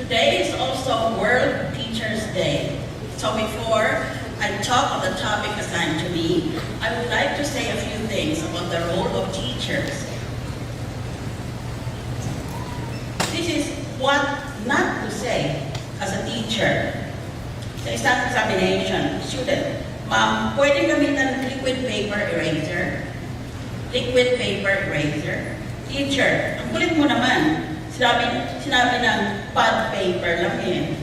Today is also World Teachers Day. So before I talk on the topic assigned to me, I would like to say a few things about the role of teachers. This is what not to say as a teacher. Sa isang examination, student, ma'am, pwede gamitan ng liquid paper eraser? Liquid paper eraser? Teacher, ang kulit mo naman. Sinabi ng pad paper lang eh.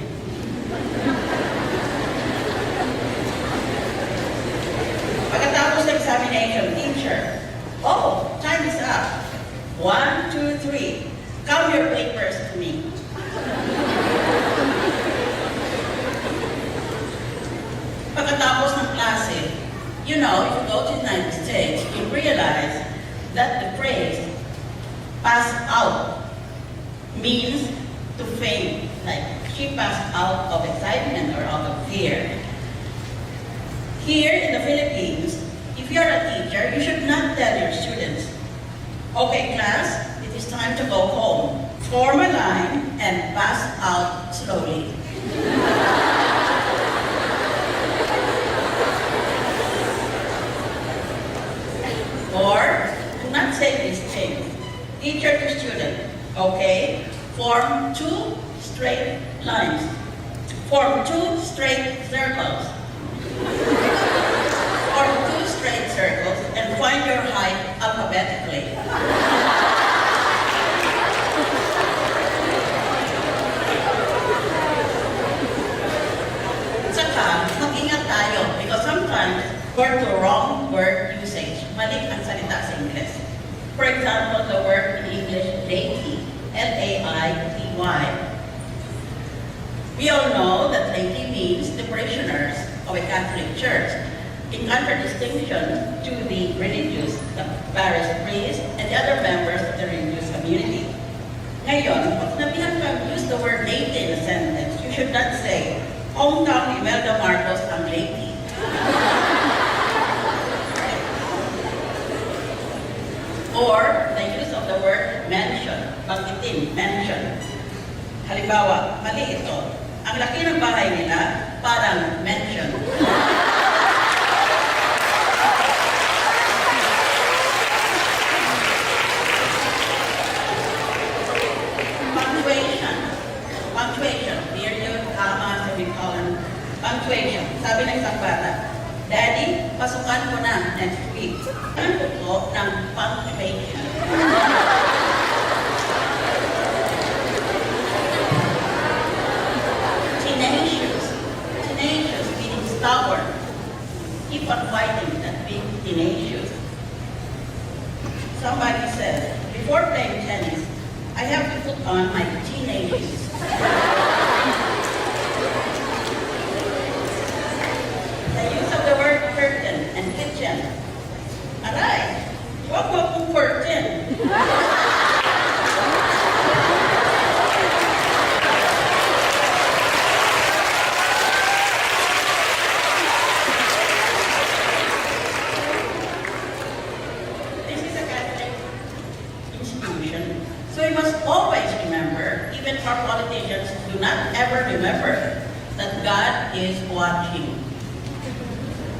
Pagkatapos ng examination, teacher, oh, time is up. 1, 2, 3. Count your papers to me. Pagkatapos ng klase, you know, if you go to the United States, you realize that the phrase pass out means to faint, like she passed out of excitement or out of fear. Here in the Philippines, if you're a teacher, you should not tell your students, okay class, it is time to go home. Form a line and pass out slowly. Or, do not say these things. Teacher to student, okay? Form 2 straight lines. Form 2 straight circles. Form 2 straight circles and find your height alphabetically. Saka, mag-ingat tayo because sometimes we're the wrong word usage. Mali ang salita sa English. For example, the word in English, laity, L-A-I-T-Y. We all know that laity means the parishioners of a Catholic church, in contradistinction to the religious, the parish priest, and the other members of the religious community. Ngayon, pag nabihan ka use the word laity in a sentence, you should not say, hometown Imelda Marcos ang laity. Or the use of the word mention, banggitin, mention. Halimbawa, mali ito. Ang laki ng bahay nila, parang mention. Punctuation. Punctuation. Period, comma, semicolon. Punctuation. Sabi ng isang bata, Daddy, pasukan ko na next week. Ano po ng punctuation? Tenacious. Tenacious meaning stubborn. Keep on fighting, that being tenacious. Somebody said, before playing tennis, I have to put on my teenage shoes. The use of the word curtain and kitchen. Aray, wag mo pong curtain. This is a Catholic institution, so we must always remember, even our politicians do not ever remember, that God is watching.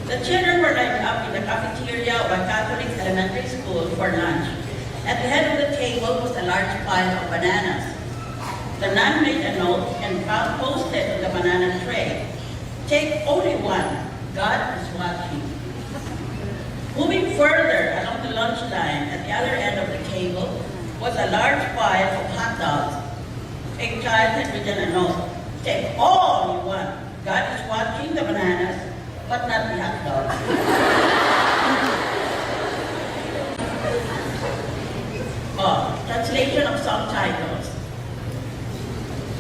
The children were lined up in the cafeteria of a Catholic elementary school for lunch. At the head of the table was a large pile of bananas. The nun made a note and posted on the banana tray, "Take only one. God is watching." Moving further along the lunch line, at the other end of the table was a large pile of hot dogs. A child had written a note, "Take all you want. God is watching the bananas, but not the hot dogs." Oh, translation of song titles.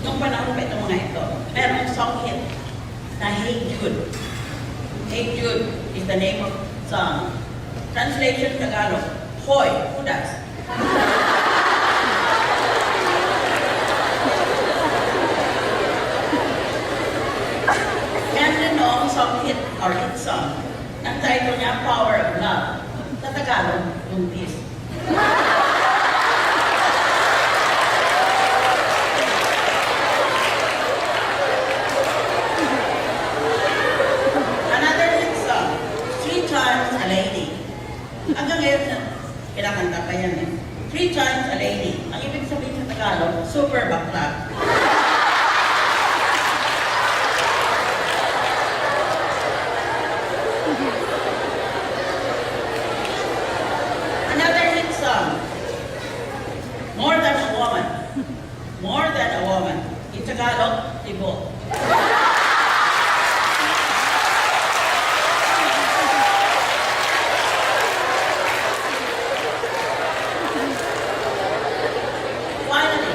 Nung panahon pa itong mga ito, merong song hit na Hey Jude. Hey Jude is the name of song. Translation Tagalog, Hoy, Judas. And noong song hit, or hit song, ang title niya, Power of Love. Sa Tagalog, Buntis. Hanggang ngayon, kinakanta pa yan eh. 3 times a lady. Ang ibig sabihin sa Tagalog, super bakla. Another hit song, More Than a Woman. More Than a Woman. In Tagalog, Tibo. Finally,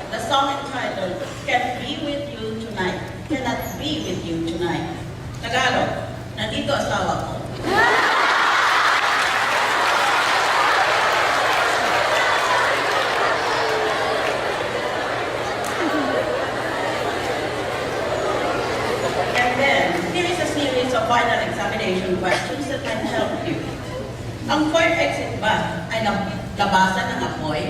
the song entitled, Can't Be With You Tonight. Cannot Be With You Tonight. Tagalog, nandito asawa ko. And then, here is a series of final examination questions that can help you. Ang fire exit ba ay labasan ng apoy?